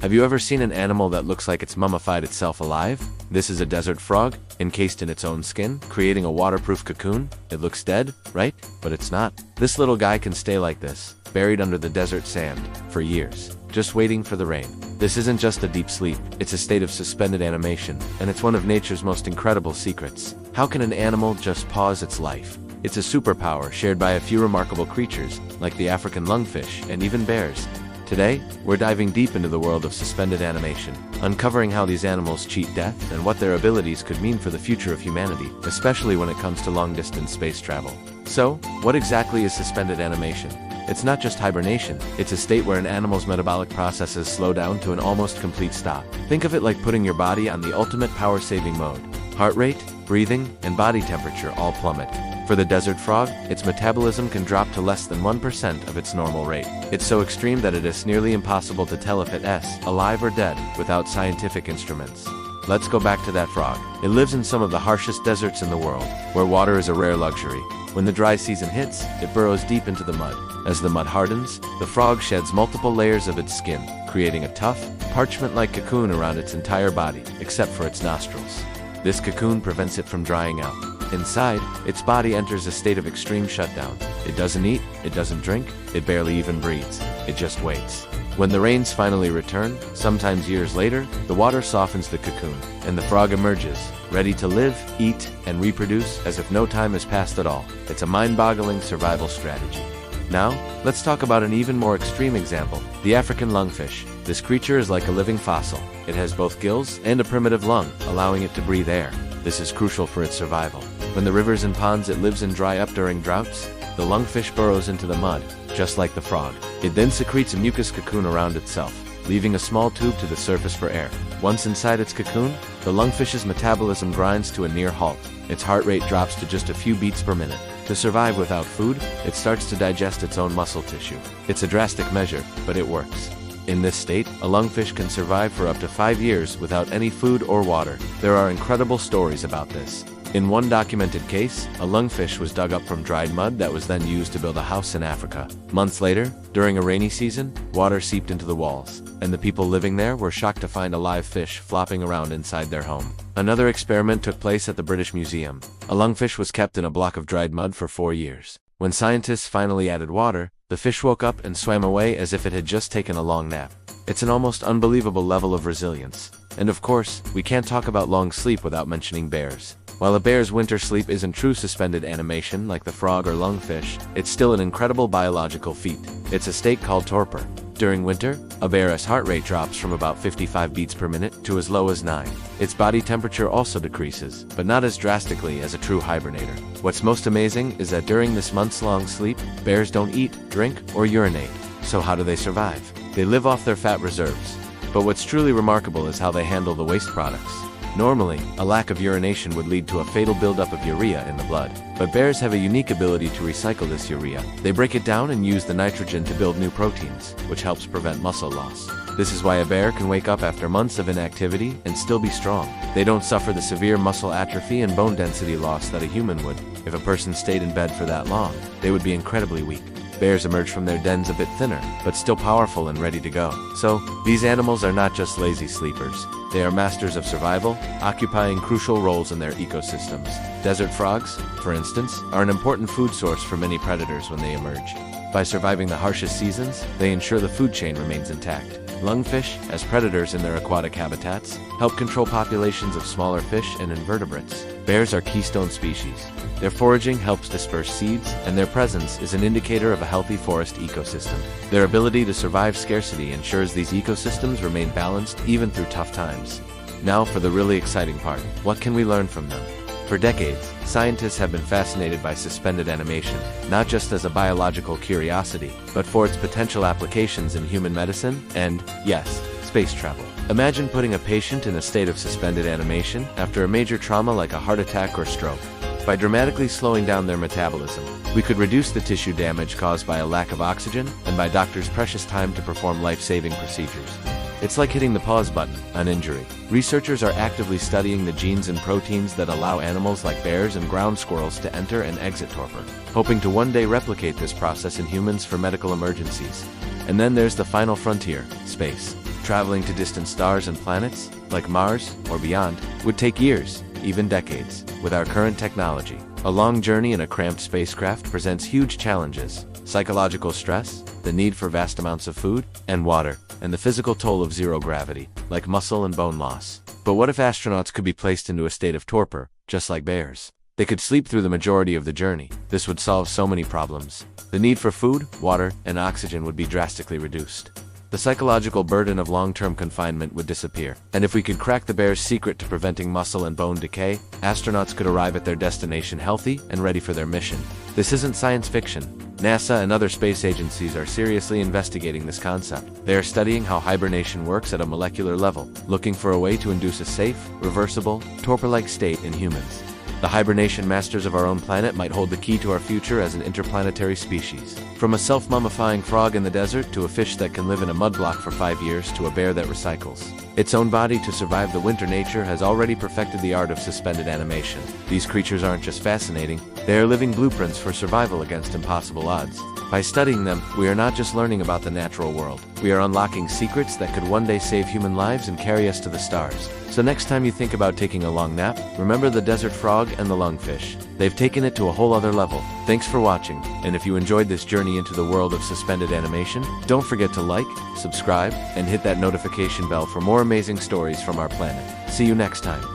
Have you ever seen an animal that looks like it's mummified itself alive? This is a desert frog, encased in its own skin, creating a waterproof cocoon. It looks dead, right? But it's not. This little guy can stay like this, buried under the desert sand, for years, just waiting for the rain. This isn't just a deep sleep, it's a state of suspended animation, and it's one of nature's most incredible secrets. How can an animal just pause its life? It's a superpower shared by a few remarkable creatures, like the African lungfish and even bears. Today, we're diving deep into the world of suspended animation, uncovering how these animals cheat death and what their abilities could mean for the future of humanity, especially when it comes to long-distance space travel. So, what exactly is suspended animation? It's not just hibernation, it's a state where an animal's metabolic processes slow down to an almost complete stop. Think of it like putting your body on the ultimate power-saving mode. Heart rate, breathing, and body temperature all plummet. For the desert frog, its metabolism can drop to less than 1% of its normal rate. It's so extreme that it is nearly impossible to tell if it is alive or dead without scientific instruments. Let's go back to that frog. It lives in some of the harshest deserts in the world, where water is a rare luxury. When the dry season hits, it burrows deep into the mud. As the mud hardens, the frog sheds multiple layers of its skin, creating a tough, parchment-like cocoon around its entire body, except for its nostrils. This cocoon prevents it from drying out. Inside, its body enters a state of extreme shutdown. It doesn't eat, it doesn't drink, it barely even breathes. It just waits. When the rains finally return, sometimes years later, the water softens the cocoon, and the frog emerges, ready to live, eat, and reproduce as if no time has passed at all. It's a mind-boggling survival strategy. Now, let's talk about an even more extreme example, the African lungfish. This creature is like a living fossil. It has both gills and a primitive lung, allowing it to breathe air. This is crucial for its survival. When the rivers and ponds it lives in dry up during droughts, the lungfish burrows into the mud, just like the frog. It then secretes a mucus cocoon around itself, leaving a small tube to the surface for air. Once inside its cocoon, the lungfish's metabolism grinds to a near halt. Its heart rate drops to just a few beats per minute. To survive without food, it starts to digest its own muscle tissue. It's a drastic measure, but it works. In this state, a lungfish can survive for up to 5 years without any food or water. There are incredible stories about this. In one documented case, a lungfish was dug up from dried mud that was then used to build a house in Africa. Months later, during a rainy season, water seeped into the walls, and the people living there were shocked to find a live fish flopping around inside their home. Another experiment took place at the British Museum. A lungfish was kept in a block of dried mud for 4 years. When scientists finally added water, the fish woke up and swam away as if it had just taken a long nap. It's an almost unbelievable level of resilience. And of course, we can't talk about long sleep without mentioning bears. While a bear's winter sleep isn't true suspended animation like the frog or lungfish, it's still an incredible biological feat. It's a state called torpor. During winter, a bear's heart rate drops from about 55 beats per minute to as low as 9. Its body temperature also decreases, but not as drastically as a true hibernator. What's most amazing is that during this months-long sleep, bears don't eat, drink, or urinate. So how do they survive? They live off their fat reserves. But what's truly remarkable is how they handle the waste products. Normally, a lack of urination would lead to a fatal buildup of urea in the blood. But bears have a unique ability to recycle this urea. They break it down and use the nitrogen to build new proteins, which helps prevent muscle loss. This is why a bear can wake up after months of inactivity and still be strong. They don't suffer the severe muscle atrophy and bone density loss that a human would. If a person stayed in bed for that long, they would be incredibly weak. Bears emerge from their dens a bit thinner, but still powerful and ready to go. So, these animals are not just lazy sleepers. They are masters of survival, occupying crucial roles in their ecosystems. Desert frogs, for instance, are an important food source for many predators when they emerge. By surviving the harshest seasons, they ensure the food chain remains intact. Lungfish, as predators in their aquatic habitats, help control populations of smaller fish and invertebrates. Bears are keystone species. Their foraging helps disperse seeds, and their presence is an indicator of a healthy forest ecosystem. Their ability to survive scarcity ensures these ecosystems remain balanced even through tough times. Now for the really exciting part. What can we learn from them? For decades, scientists have been fascinated by suspended animation, not just as a biological curiosity, but for its potential applications in human medicine and, yes, space travel. Imagine putting a patient in a state of suspended animation after a major trauma like a heart attack or stroke. By dramatically slowing down their metabolism, we could reduce the tissue damage caused by a lack of oxygen and by doctors' precious time to perform life-saving procedures. It's like hitting the pause button on injury. Researchers are actively studying the genes and proteins that allow animals like bears and ground squirrels to enter and exit torpor, hoping to one day replicate this process in humans for medical emergencies. And then there's the final frontier, space. Traveling to distant stars and planets, like Mars or beyond, would take years, even decades. With our current technology, a long journey in a cramped spacecraft presents huge challenges: psychological stress, the need for vast amounts of food and water, and the physical toll of zero gravity, like muscle and bone loss. But what if astronauts could be placed into a state of torpor, just like bears? They could sleep through the majority of the journey. This would solve so many problems. The need for food, water, and oxygen would be drastically reduced. The psychological burden of long-term confinement would disappear. And if we could crack the bear's secret to preventing muscle and bone decay, astronauts could arrive at their destination healthy and ready for their mission. This isn't science fiction. NASA and other space agencies are seriously investigating this concept. They are studying how hibernation works at a molecular level, looking for a way to induce a safe, reversible, torpor-like state in humans. The hibernation masters of our own planet might hold the key to our future as an interplanetary species. From a self-mummifying frog in the desert to a fish that can live in a mud block for 5 years to a bear that recycles its own body to survive the winter, nature has already perfected the art of suspended animation. These creatures aren't just fascinating, they are living blueprints for survival against impossible odds. By studying them, we are not just learning about the natural world. We are unlocking secrets that could one day save human lives and carry us to the stars. So next time you think about taking a long nap, remember the desert frog and the lungfish. They've taken it to a whole other level. Thanks for watching, and if you enjoyed this journey into the world of suspended animation, don't forget to like, subscribe, and hit that notification bell for more amazing stories from our planet. See you next time.